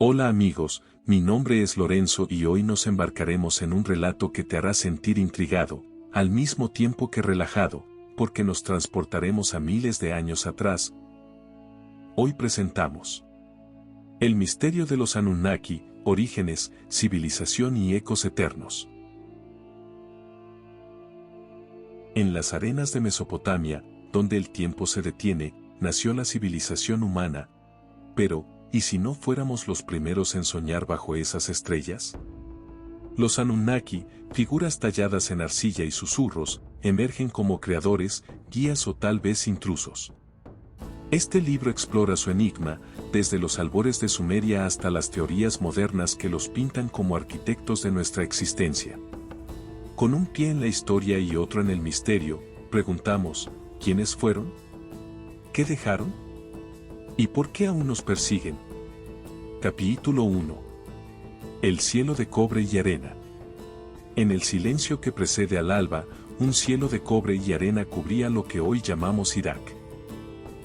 Hola amigos, mi nombre es Lorenzo y hoy nos embarcaremos en un relato que te hará sentir intrigado, al mismo tiempo que relajado, porque nos transportaremos a miles de años atrás. Hoy presentamos El misterio de los Anunnaki, orígenes, civilización y ecos eternos. En las arenas de Mesopotamia, donde el tiempo se detiene, nació la civilización humana. Pero, ¿y si no fuéramos los primeros en soñar bajo esas estrellas? Los Anunnaki, figuras talladas en arcilla y susurros, emergen como creadores, guías o tal vez intrusos. Este libro explora su enigma, desde los albores de Sumeria hasta las teorías modernas que los pintan como arquitectos de nuestra existencia. Con un pie en la historia y otro en el misterio, preguntamos, ¿quiénes fueron? ¿Qué dejaron? ¿Y por qué aún nos persiguen? Capítulo 1. El cielo de cobre y arena. En el silencio que precede al alba, un cielo de cobre y arena cubría lo que hoy llamamos Irak.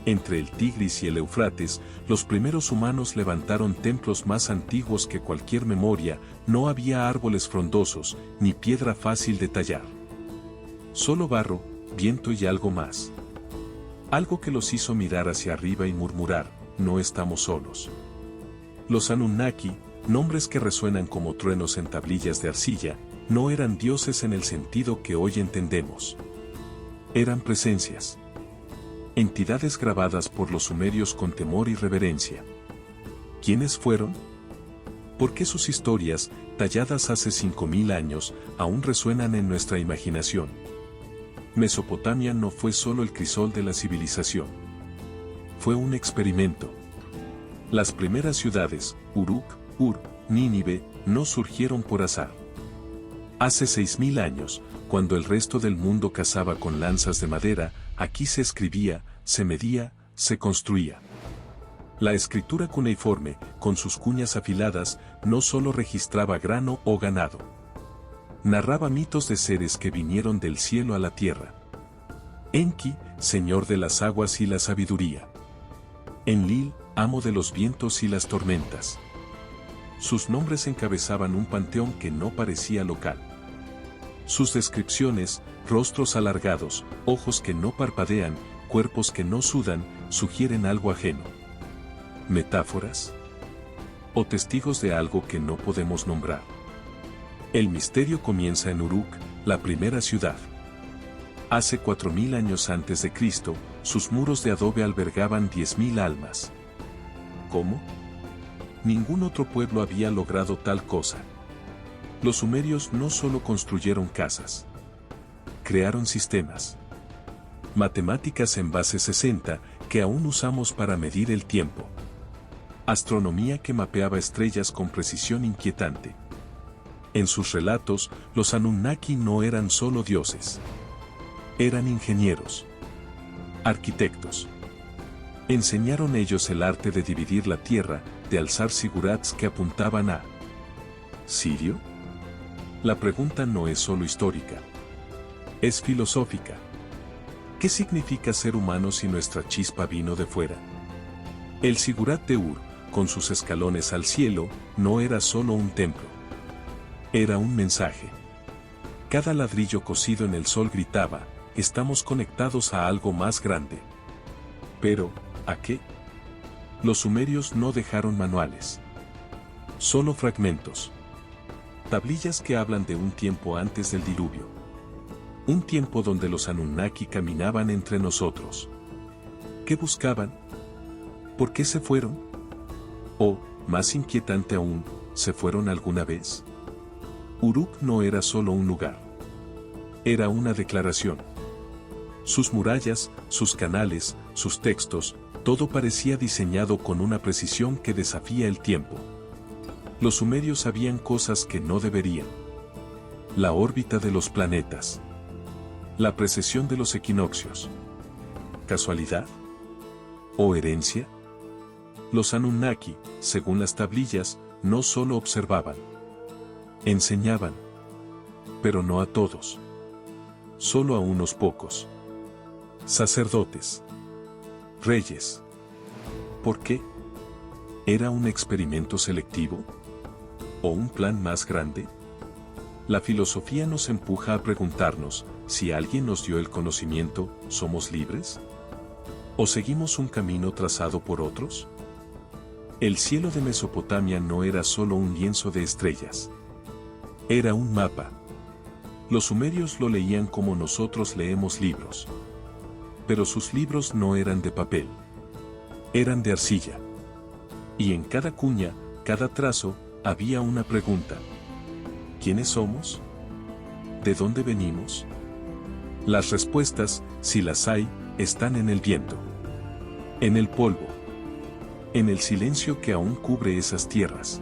Entre el Tigris y el Éufrates, los primeros humanos levantaron templos más antiguos que cualquier memoria, no había árboles frondosos, ni piedra fácil de tallar. Solo barro, viento y algo más. Algo que los hizo mirar hacia arriba y murmurar, no estamos solos. Los Anunnaki, nombres que resuenan como truenos en tablillas de arcilla, no eran dioses en el sentido que hoy entendemos. Eran presencias. Entidades grabadas por los sumerios con temor y reverencia. ¿Quiénes fueron? ¿Por qué sus historias, talladas hace 5000 años, aún resuenan en nuestra imaginación? Mesopotamia no fue solo el crisol de la civilización. Fue un experimento. Las primeras ciudades, Uruk, Ur, Nínive, no surgieron por azar. Hace 6000 años, cuando el resto del mundo cazaba con lanzas de madera, aquí se escribía, se medía, se construía. La escritura cuneiforme, con sus cuñas afiladas, no solo registraba grano o ganado. Narraba mitos de seres que vinieron del cielo a la tierra. Enki, señor de las aguas y la sabiduría. Enlil, amo de los vientos y las tormentas. Sus nombres encabezaban un panteón que no parecía local. Sus descripciones, rostros alargados, ojos que no parpadean, cuerpos que no sudan, sugieren algo ajeno. ¿Metáforas? ¿O testigos de algo que no podemos nombrar? El misterio comienza en Uruk, la primera ciudad. Hace 4000 años antes de Cristo, sus muros de adobe albergaban 10.000 almas. ¿Cómo? Ningún otro pueblo había logrado tal cosa. Los sumerios no solo construyeron casas. Crearon sistemas. Matemáticas en base 60, que aún usamos para medir el tiempo. Astronomía que mapeaba estrellas con precisión inquietante. En sus relatos, los Anunnaki no eran solo dioses. Eran ingenieros. Arquitectos. Enseñaron ellos el arte de dividir la tierra, de alzar zigurats que apuntaban a ¿Sirio? La pregunta no es solo histórica. Es filosófica. ¿Qué significa ser humano si nuestra chispa vino de fuera? El zigurat de Ur, con sus escalones al cielo, no era solo un templo. Era un mensaje. Cada ladrillo cosido en el sol gritaba, estamos conectados a algo más grande. Pero, ¿a qué? Los sumerios no dejaron manuales. Solo fragmentos. Tablillas que hablan de un tiempo antes del diluvio. Un tiempo donde los Anunnaki caminaban entre nosotros. ¿Qué buscaban? ¿Por qué se fueron? O, más inquietante aún, ¿se fueron alguna vez? Uruk no era solo un lugar. Era una declaración. Sus murallas, sus canales, sus textos, todo parecía diseñado con una precisión que desafía el tiempo. Los sumerios sabían cosas que no deberían. La órbita de los planetas. La precesión de los equinoccios. ¿Casualidad? ¿O herencia? Los Anunnaki, según las tablillas, no solo observaban. Enseñaban. Pero no a todos. Solo a unos pocos. Sacerdotes. Reyes. ¿Por qué? ¿Era un experimento selectivo? ¿O un plan más grande? La filosofía nos empuja a preguntarnos, si alguien nos dio el conocimiento, ¿somos libres? ¿O seguimos un camino trazado por otros? El cielo de Mesopotamia no era solo un lienzo de estrellas. Era un mapa. Los sumerios lo leían como nosotros leemos libros. Pero sus libros no eran de papel. Eran de arcilla. Y en cada cuña, cada trazo, había una pregunta. ¿Quiénes somos? ¿De dónde venimos? Las respuestas, si las hay, están en el viento. En el polvo. En el silencio que aún cubre esas tierras.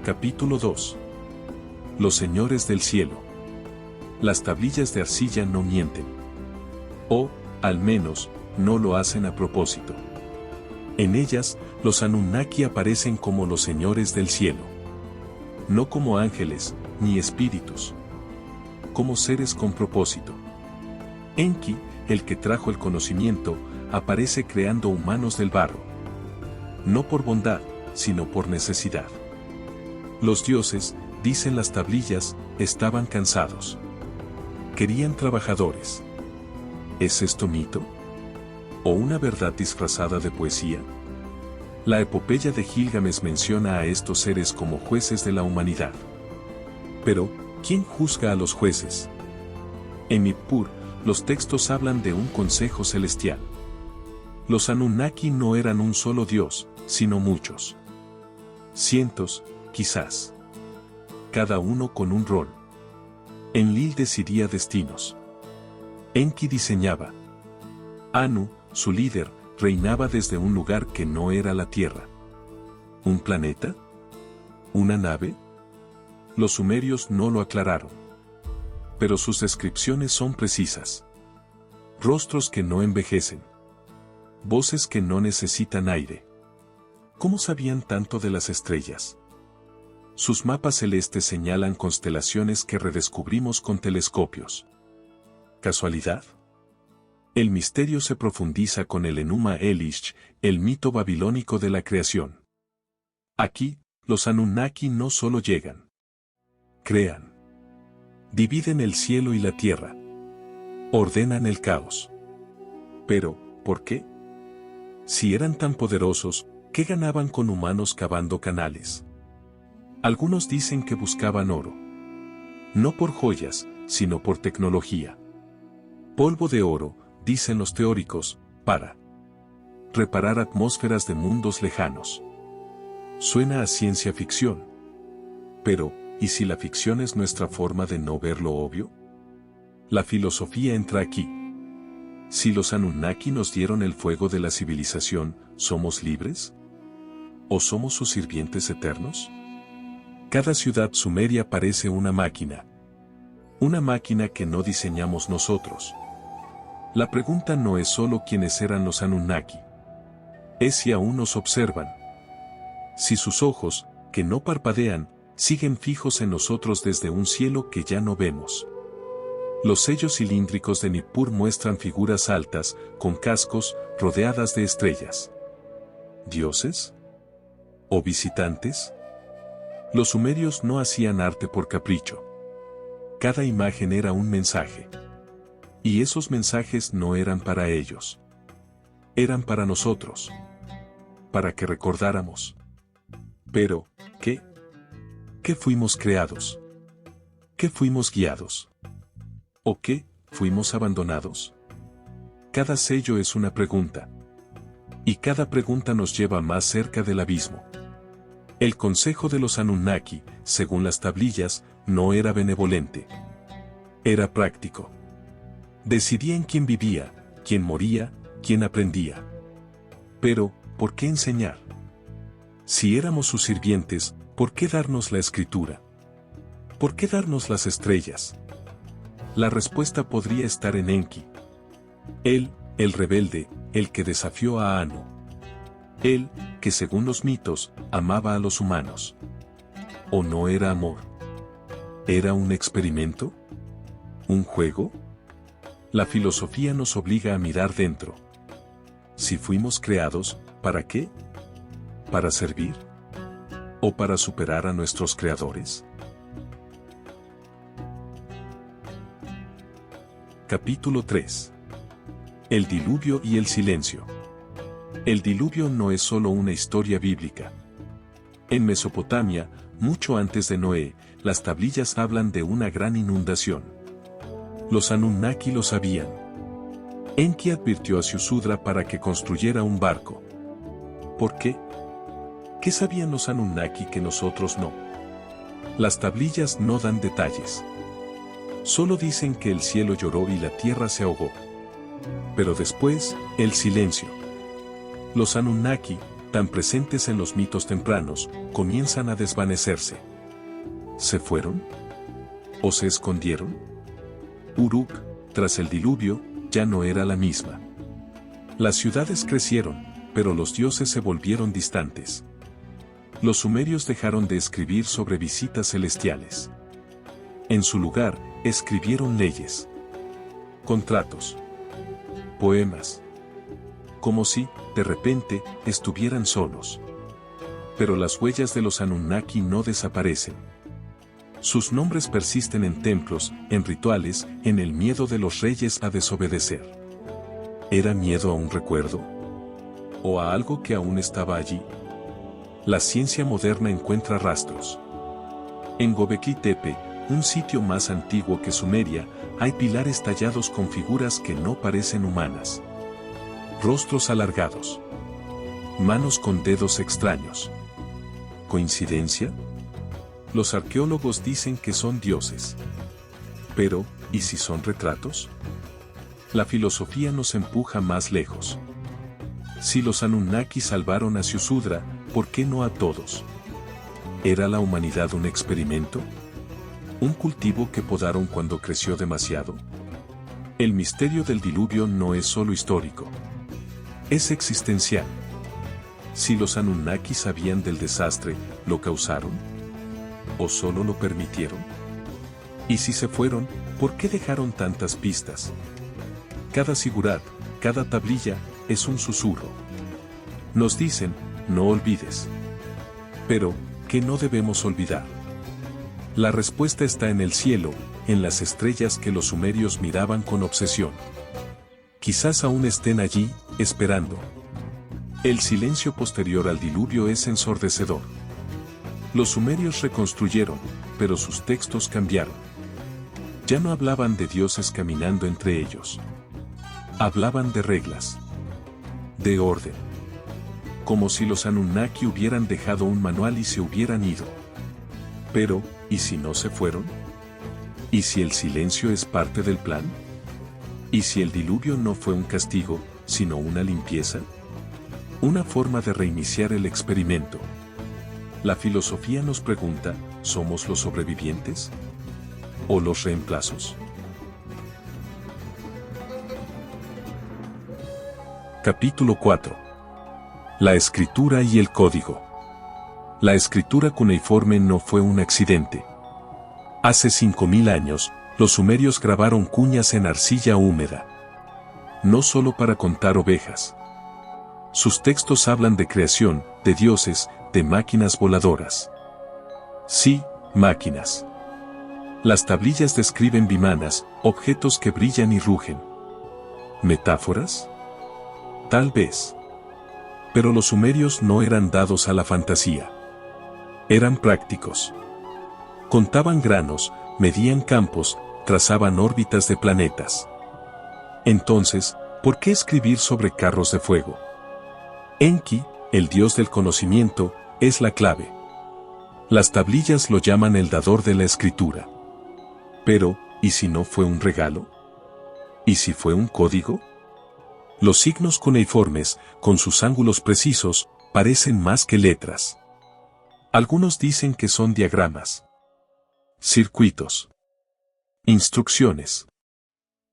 Capítulo 2. Los señores del cielo. Las tablillas de arcilla no mienten. O, al menos, no lo hacen a propósito. En ellas, los Anunnaki aparecen como los señores del cielo. No como ángeles, ni espíritus. Como seres con propósito. Enki, el que trajo el conocimiento, aparece creando humanos del barro. No por bondad, sino por necesidad. Los dioses, dicen las tablillas, estaban cansados. Querían trabajadores. ¿Es esto mito? ¿O una verdad disfrazada de poesía? La epopeya de Gilgamesh menciona a estos seres como jueces de la humanidad. Pero, ¿quién juzga a los jueces? En Nippur, los textos hablan de un consejo celestial. Los Anunnaki no eran un solo dios, sino muchos. Cientos, quizás. Cada uno con un rol. Enlil decidía destinos. Enki diseñaba. Anu, su líder, reinaba desde un lugar que no era la Tierra. ¿Un planeta? ¿Una nave? Los sumerios no lo aclararon. Pero sus descripciones son precisas. Rostros que no envejecen. Voces que no necesitan aire. ¿Cómo sabían tanto de las estrellas? Sus mapas celestes señalan constelaciones que redescubrimos con telescopios. ¿Casualidad? El misterio se profundiza con el Enuma Elish, el mito babilónico de la creación. Aquí, los Anunnaki no solo llegan. Crean. Dividen el cielo y la tierra. Ordenan el caos. Pero, ¿por qué? Si eran tan poderosos, ¿qué ganaban con humanos cavando canales? Algunos dicen que buscaban oro. No por joyas, sino por tecnología. Polvo de oro, dicen los teóricos, para reparar atmósferas de mundos lejanos. Suena a ciencia ficción. Pero, ¿y si la ficción es nuestra forma de no ver lo obvio? La filosofía entra aquí. Si los Anunnaki nos dieron el fuego de la civilización, ¿somos libres? ¿O somos sus sirvientes eternos? Cada ciudad sumeria parece una máquina. Una máquina que no diseñamos nosotros. La pregunta no es solo quiénes eran los Anunnaki. Es si aún nos observan. Si sus ojos, que no parpadean, siguen fijos en nosotros desde un cielo que ya no vemos. Los sellos cilíndricos de Nippur muestran figuras altas, con cascos, rodeadas de estrellas. ¿Dioses? ¿O visitantes? Los sumerios no hacían arte por capricho. Cada imagen era un mensaje. Y esos mensajes no eran para ellos. Eran para nosotros. Para que recordáramos. Pero, ¿qué? ¿Qué fuimos creados? ¿Qué fuimos guiados? ¿O qué, fuimos abandonados? Cada sello es una pregunta. Y cada pregunta nos lleva más cerca del abismo. El consejo de los Anunnaki, según las tablillas, no era benevolente. Era práctico. Decidían quién vivía, quién moría, quién aprendía. Pero, ¿por qué enseñar? Si éramos sus sirvientes, ¿por qué darnos la escritura? ¿Por qué darnos las estrellas? La respuesta podría estar en Enki. Él, el rebelde, el que desafió a Anu. Él, que según los mitos, amaba a los humanos. ¿O no era amor? ¿Era un experimento? ¿Un juego? La filosofía nos obliga a mirar dentro. Si fuimos creados, ¿para qué? ¿Para servir? ¿O para superar a nuestros creadores? Capítulo 3. El diluvio y el silencio. El diluvio no es solo una historia bíblica. En Mesopotamia, mucho antes de Noé, las tablillas hablan de una gran inundación. Los Anunnaki lo sabían. Enki advirtió a Ziusudra para que construyera un barco. ¿Por qué? ¿Qué sabían los Anunnaki que nosotros no? Las tablillas no dan detalles. Solo dicen que el cielo lloró y la tierra se ahogó. Pero después, el silencio. Los Anunnaki, tan presentes en los mitos tempranos, comienzan a desvanecerse. ¿Se fueron? ¿O se escondieron? Uruk, tras el diluvio, ya no era la misma. Las ciudades crecieron, pero los dioses se volvieron distantes. Los sumerios dejaron de escribir sobre visitas celestiales. En su lugar, escribieron leyes, contratos, poemas. Como si, de repente, estuvieran solos. Pero las huellas de los Anunnaki no desaparecen. Sus nombres persisten en templos, en rituales, en el miedo de los reyes a desobedecer. ¿Era miedo a un recuerdo? ¿O a algo que aún estaba allí? La ciencia moderna encuentra rastros. En Göbekli Tepe, un sitio más antiguo que Sumeria, hay pilares tallados con figuras que no parecen humanas. Rostros alargados. Manos con dedos extraños. ¿Coincidencia? Los arqueólogos dicen que son dioses. Pero, ¿y si son retratos? La filosofía nos empuja más lejos. Si los Anunnaki salvaron a Ziusudra, ¿por qué no a todos? ¿Era la humanidad un experimento? ¿Un cultivo que podaron cuando creció demasiado? El misterio del diluvio no es solo histórico. Es existencial. Si los Anunnaki sabían del desastre, ¿lo causaron? ¿O solo lo permitieron? Y si se fueron, ¿por qué dejaron tantas pistas? Cada sigurat, cada tablilla, es un susurro. Nos dicen, no olvides. Pero, ¿qué no debemos olvidar? La respuesta está en el cielo, en las estrellas que los sumerios miraban con obsesión. Quizás aún estén allí, esperando. El silencio posterior al diluvio es ensordecedor. Los sumerios reconstruyeron, pero sus textos cambiaron. Ya no hablaban de dioses caminando entre ellos. Hablaban de reglas. De orden. Como si los Anunnaki hubieran dejado un manual y se hubieran ido. Pero, ¿y si no se fueron? ¿Y si el silencio es parte del plan? ¿Y si el diluvio no fue un castigo, sino una limpieza? Una forma de reiniciar el experimento. La filosofía nos pregunta, ¿somos los sobrevivientes? ¿O los reemplazos? Capítulo 4. La escritura y el código. La escritura cuneiforme no fue un accidente. Hace 5000 años, los sumerios grabaron cuñas en arcilla húmeda. No solo para contar ovejas. Sus textos hablan de creación, de dioses, de máquinas voladoras. Sí, máquinas. Las tablillas describen vimanas, objetos que brillan y rugen. ¿Metáforas? Tal vez. Pero los sumerios no eran dados a la fantasía. Eran prácticos. Contaban granos, medían campos, trazaban órbitas de planetas. Entonces, ¿por qué escribir sobre carros de fuego? Enki, el dios del conocimiento, es la clave. Las tablillas lo llaman el dador de la escritura. Pero, ¿y si no fue un regalo? ¿Y si fue un código? Los signos cuneiformes, con sus ángulos precisos, parecen más que letras. Algunos dicen que son diagramas. Circuitos. Instrucciones.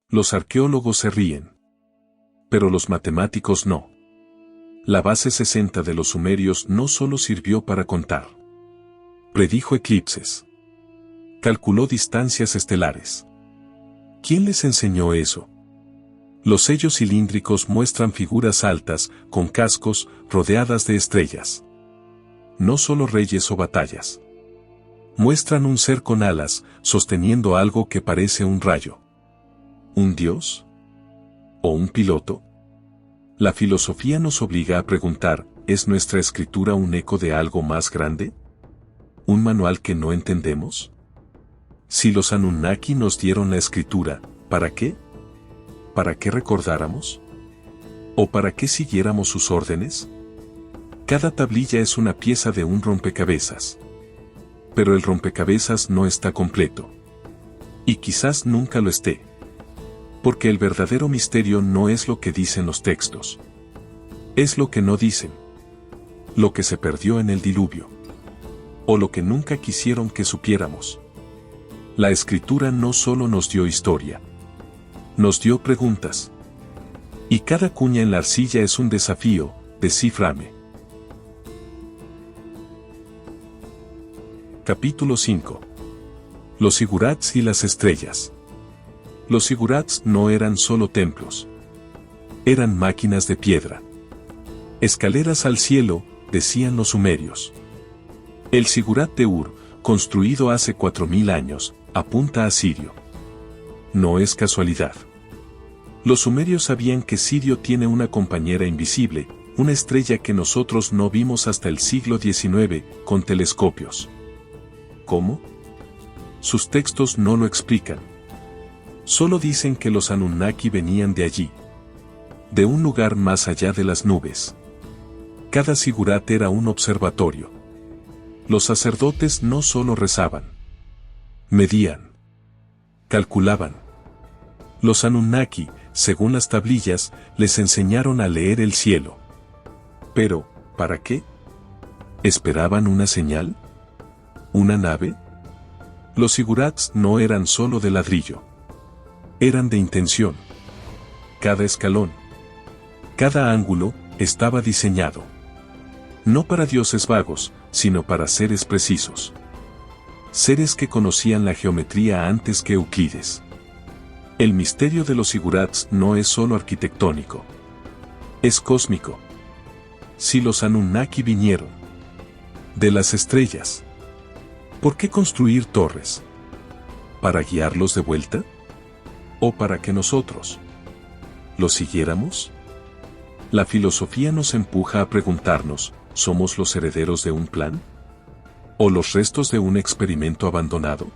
Los arqueólogos se ríen. Pero los matemáticos no. La base 60 de los sumerios no solo sirvió para contar. Predijo eclipses. Calculó distancias estelares. ¿Quién les enseñó eso? Los sellos cilíndricos muestran figuras altas, con cascos, rodeadas de estrellas. No solo reyes o batallas. Muestran un ser con alas, sosteniendo algo que parece un rayo. ¿Un dios? ¿O un piloto? La filosofía nos obliga a preguntar, ¿es nuestra escritura un eco de algo más grande? ¿Un manual que no entendemos? Si los Anunnaki nos dieron la escritura, ¿para qué? ¿Para qué recordáramos? ¿O para qué siguiéramos sus órdenes? Cada tablilla es una pieza de un rompecabezas. Pero el rompecabezas no está completo. Y quizás nunca lo esté. Porque el verdadero misterio no es lo que dicen los textos. Es lo que no dicen. Lo que se perdió en el diluvio. O lo que nunca quisieron que supiéramos. La escritura no solo nos dio historia. Nos dio preguntas. Y cada cuña en la arcilla es un desafío, descíframe. Capítulo 5. Los zigurats y las estrellas. Los zigurats no eran solo templos. Eran máquinas de piedra. Escaleras al cielo, decían los sumerios. El zigurat de Ur, construido hace 4000 años, apunta a Sirio. No es casualidad. Los sumerios sabían que Sirio tiene una compañera invisible, una estrella que nosotros no vimos hasta el siglo XIX, con telescopios. ¿Cómo? Sus textos no lo explican. Solo dicen que los Anunnaki venían de allí. De un lugar más allá de las nubes. Cada zigurat era un observatorio. Los sacerdotes no solo rezaban. Medían. Calculaban. Los Anunnaki, según las tablillas, les enseñaron a leer el cielo. Pero, ¿para qué? ¿Esperaban una señal? ¿Una nave? Los zigurats no eran solo de ladrillo. Eran de intención. Cada escalón, cada ángulo, estaba diseñado. No para dioses vagos, sino para seres precisos. Seres que conocían la geometría antes que Euclides. El misterio de los zigurats no es solo arquitectónico. Es cósmico. Si los Anunnaki vinieron de las estrellas, ¿por qué construir torres? ¿Para guiarlos de vuelta? ¿O para que nosotros los siguiéramos? La filosofía nos empuja a preguntarnos, ¿somos los herederos de un plan? ¿O los restos de un experimento abandonado?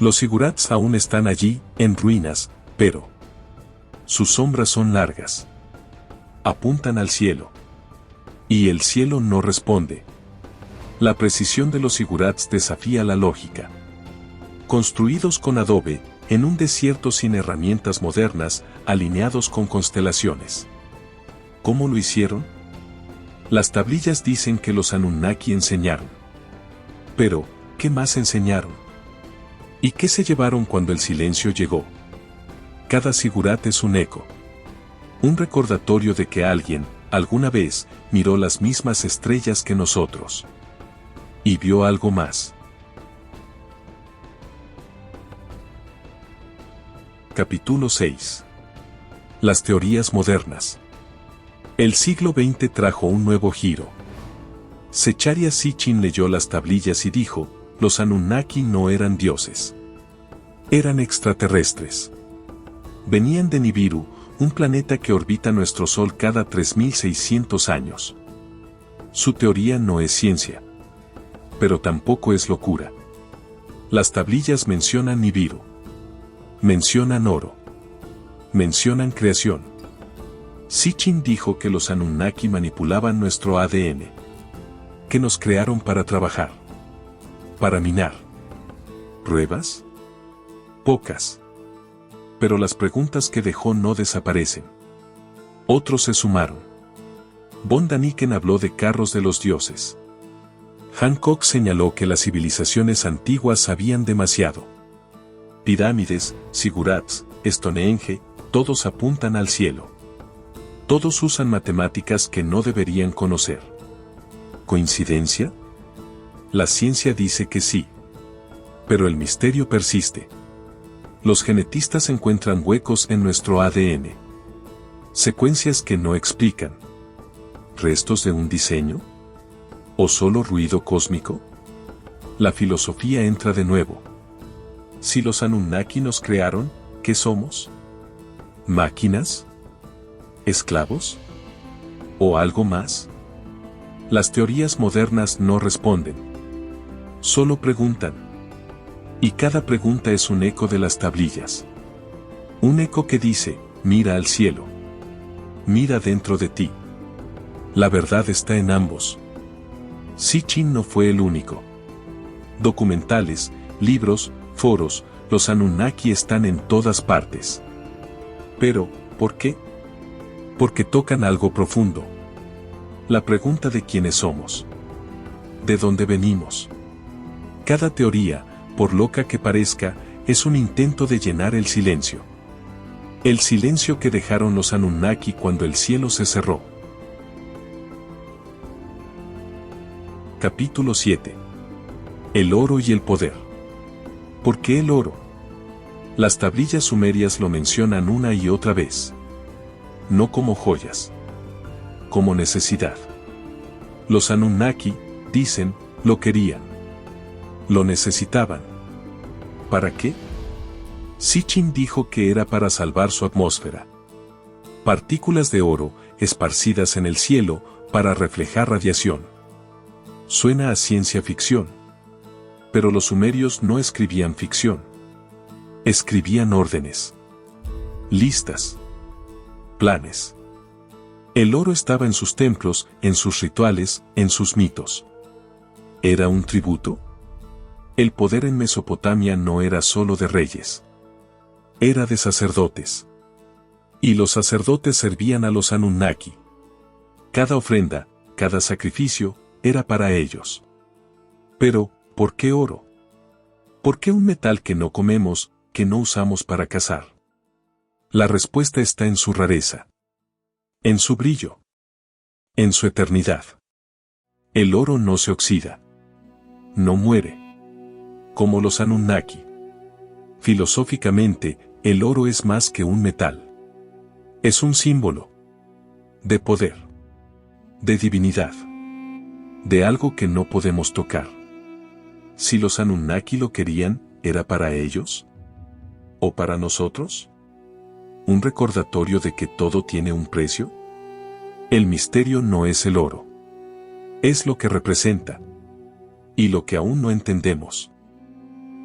Los zigurats aún están allí, en ruinas, pero sus sombras son largas. Apuntan al cielo. Y el cielo no responde. La precisión de los zigurats desafía la lógica. Construidos con adobe, en un desierto sin herramientas modernas, alineados con constelaciones. ¿Cómo lo hicieron? Las tablillas dicen que los Anunnaki enseñaron. Pero, ¿qué más enseñaron? ¿Y qué se llevaron cuando el silencio llegó? Cada zigurat es un eco. Un recordatorio de que alguien, alguna vez, miró las mismas estrellas que nosotros. Y vio algo más. Capítulo 6. Las teorías modernas. El siglo XX trajo un nuevo giro. Zecharia Sitchin leyó las tablillas y dijo, los Anunnaki no eran dioses. Eran extraterrestres. Venían de Nibiru, un planeta que orbita nuestro Sol cada 3600 años. Su teoría no es ciencia. Pero tampoco es locura. Las tablillas mencionan Nibiru. Mencionan oro. Mencionan creación. Sitchin dijo que los Anunnaki manipulaban nuestro ADN. Que nos crearon para trabajar. Para minar. ¿Pruebas? Pocas. Pero las preguntas que dejó no desaparecen. Otros se sumaron. Von Daniken habló de carros de los dioses. Hancock señaló que las civilizaciones antiguas sabían demasiado. Pirámides, zigurats, Stonehenge, todos apuntan al cielo. Todos usan matemáticas que no deberían conocer. ¿Coincidencia? La ciencia dice que sí. Pero el misterio persiste. Los genetistas encuentran huecos en nuestro ADN. Secuencias que no explican. ¿Restos de un diseño? ¿O solo ruido cósmico? La filosofía entra de nuevo. Si los Anunnaki nos crearon, ¿qué somos? ¿Máquinas? ¿Esclavos? ¿O algo más? Las teorías modernas no responden. Solo preguntan. Y cada pregunta es un eco de las tablillas. Un eco que dice, mira al cielo. Mira dentro de ti. La verdad está en ambos. Sitchin no fue el único. Documentales, libros, foros, los Anunnaki están en todas partes. Pero, ¿por qué? Porque tocan algo profundo. La pregunta de quiénes somos. ¿De dónde venimos? Cada teoría, por loca que parezca, es un intento de llenar el silencio. El silencio que dejaron los Anunnaki cuando el cielo se cerró. Capítulo 7. El oro y el poder. ¿Por qué el oro? Las tablillas sumerias lo mencionan una y otra vez. No como joyas. Como necesidad. Los Anunnaki, dicen, lo querían. Lo necesitaban. ¿Para qué? Sitchin dijo que era para salvar su atmósfera. Partículas de oro, esparcidas en el cielo, para reflejar radiación. Suena a ciencia ficción. Pero los sumerios no escribían ficción. Escribían órdenes. Listas. Planes. El oro estaba en sus templos, en sus rituales, en sus mitos. ¿Era un tributo? El poder en Mesopotamia no era solo de reyes. Era de sacerdotes. Y los sacerdotes servían a los Anunnaki. Cada ofrenda, cada sacrificio, era para ellos. Pero, ¿por qué oro? ¿Por qué un metal que no comemos, que no usamos para cazar? La respuesta está en su rareza. En su brillo. En su eternidad. El oro no se oxida. No muere. Como los Anunnaki. Filosóficamente, el oro es más que un metal. Es un símbolo. De poder. De divinidad. De algo que no podemos tocar. Si los Anunnaki lo querían, ¿era para ellos? ¿O para nosotros? ¿Un recordatorio de que todo tiene un precio? El misterio no es el oro. Es lo que representa. Y lo que aún no entendemos.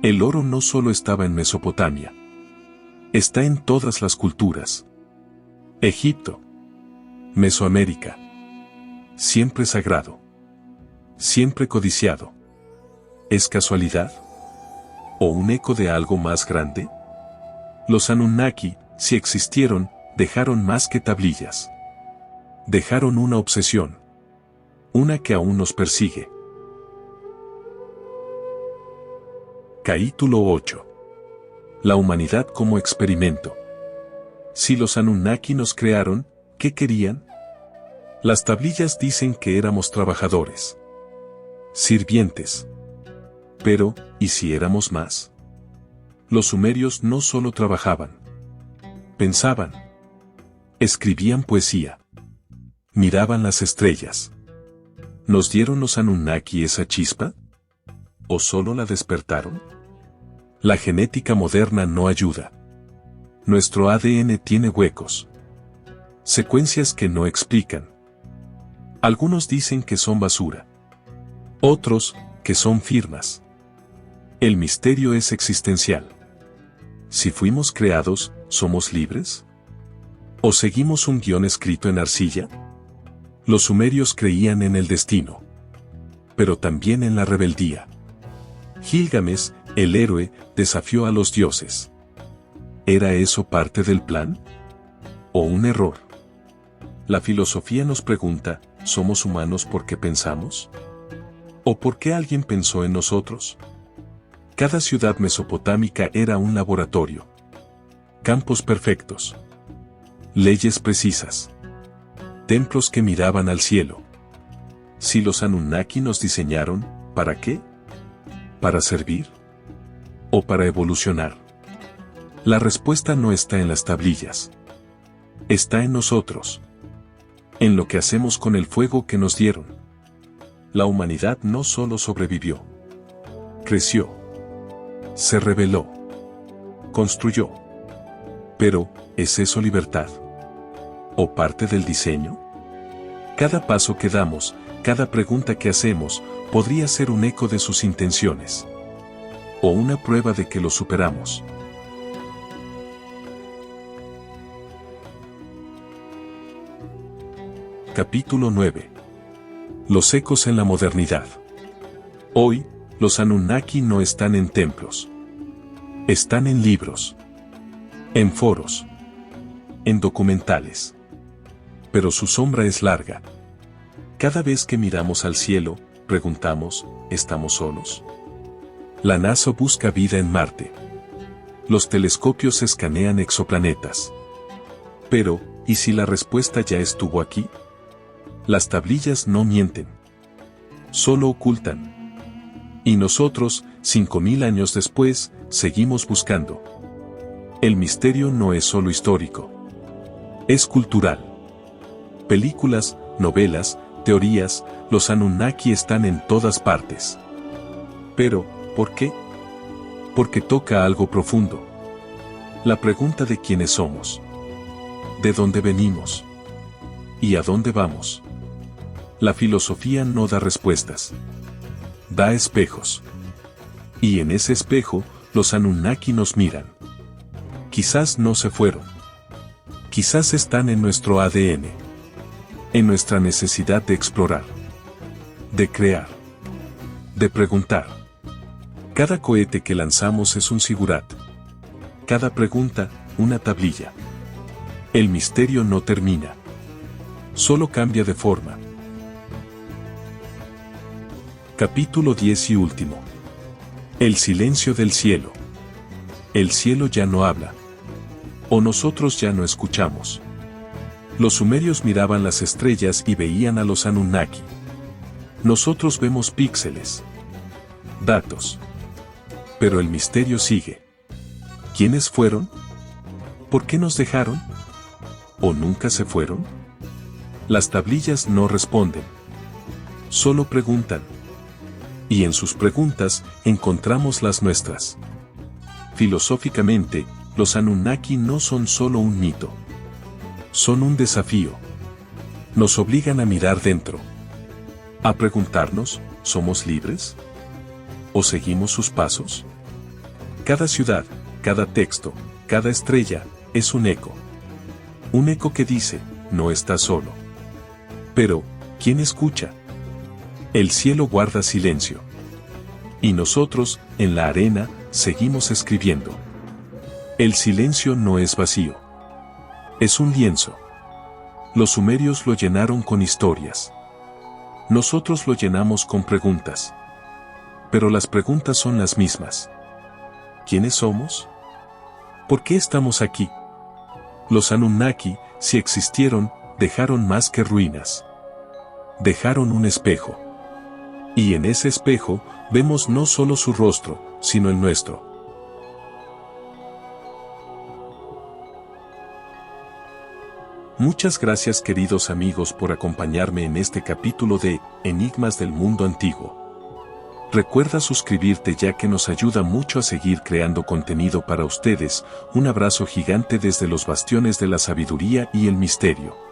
El oro no solo estaba en Mesopotamia. Está en todas las culturas. Egipto. Mesoamérica. Siempre sagrado. Siempre codiciado. ¿Es casualidad? ¿O un eco de algo más grande? Los Anunnaki, si existieron, dejaron más que tablillas. Dejaron una obsesión. Una que aún nos persigue. Capítulo 8. La humanidad como experimento. Si los Anunnaki nos crearon, ¿qué querían? Las tablillas dicen que éramos trabajadores. Sirvientes. Pero, ¿y si éramos más? Los sumerios no solo trabajaban. Pensaban. Escribían poesía. Miraban las estrellas. ¿Nos dieron los Anunnaki esa chispa? ¿O solo la despertaron? La genética moderna no ayuda. Nuestro ADN tiene huecos. Secuencias que no explican. Algunos dicen que son basura. Otros, que son firmas. El misterio es existencial. Si fuimos creados, ¿somos libres? ¿O seguimos un guión escrito en arcilla? Los sumerios creían en el destino. Pero también en la rebeldía. Gilgamesh, el héroe, desafió a los dioses. ¿Era eso parte del plan? ¿O un error? La filosofía nos pregunta, ¿somos humanos porque pensamos? ¿O porque alguien pensó en nosotros? Cada ciudad mesopotámica era un laboratorio. Campos perfectos. Leyes precisas. Templos que miraban al cielo. Si los Anunnaki nos diseñaron, ¿para qué? ¿Para servir? ¿O para evolucionar? La respuesta no está en las tablillas. Está en nosotros. En lo que hacemos con el fuego que nos dieron. La humanidad no solo sobrevivió. Creció. Se rebeló. Construyó. Pero, ¿es eso libertad? ¿O parte del diseño? Cada paso que damos, cada pregunta que hacemos, podría ser un eco de sus intenciones. O una prueba de que lo superamos. Capítulo 9. Los ecos en la modernidad. Hoy, los Anunnaki no están en templos. Están en libros. En foros. En documentales. Pero su sombra es larga. Cada vez que miramos al cielo, preguntamos, ¿estamos solos? La NASA busca vida en Marte. Los telescopios escanean exoplanetas. Pero, ¿y si la respuesta ya estuvo aquí? Las tablillas no mienten. Solo ocultan. Y nosotros, 5000 años después, seguimos buscando. El misterio no es solo histórico. Es cultural. Películas, novelas, teorías, los Anunnaki están en todas partes. Pero, ¿por qué? Porque toca algo profundo. La pregunta de quiénes somos. ¿De dónde venimos? ¿Y a dónde vamos? La filosofía no da respuestas. Da espejos. Y en ese espejo, los Anunnaki nos miran. Quizás no se fueron. Quizás están en nuestro ADN. En nuestra necesidad de explorar. De crear. De preguntar. Cada cohete que lanzamos es un sigurat. Cada pregunta, una tablilla. El misterio no termina. Solo cambia de forma. Capítulo 10 y último. El silencio del cielo. El cielo ya no habla. O nosotros ya no escuchamos. Los sumerios miraban las estrellas y veían a los Anunnaki. Nosotros vemos píxeles. Datos. Pero el misterio sigue. ¿Quiénes fueron? ¿Por qué nos dejaron? ¿O nunca se fueron? Las tablillas no responden. Solo preguntan. Y en sus preguntas encontramos las nuestras. Filosóficamente, los Anunnaki no son solo un mito. Son un desafío. Nos obligan a mirar dentro. A preguntarnos, ¿somos libres? ¿O seguimos sus pasos? Cada ciudad, cada texto, cada estrella, es un eco. Un eco que dice, no estás solo. Pero, ¿quién escucha? El cielo guarda silencio. Y nosotros, en la arena, seguimos escribiendo. El silencio no es vacío. Es un lienzo. Los sumerios lo llenaron con historias. Nosotros lo llenamos con preguntas. Pero las preguntas son las mismas. ¿Quiénes somos? ¿Por qué estamos aquí? Los Anunnaki, si existieron, dejaron más que ruinas. Dejaron un espejo. Y en ese espejo, vemos no solo su rostro, sino el nuestro. Muchas gracias queridos amigos por acompañarme en este capítulo de Enigmas del Mundo Antiguo. Recuerda suscribirte ya que nos ayuda mucho a seguir creando contenido para ustedes. Un abrazo gigante desde los bastiones de la sabiduría y el misterio.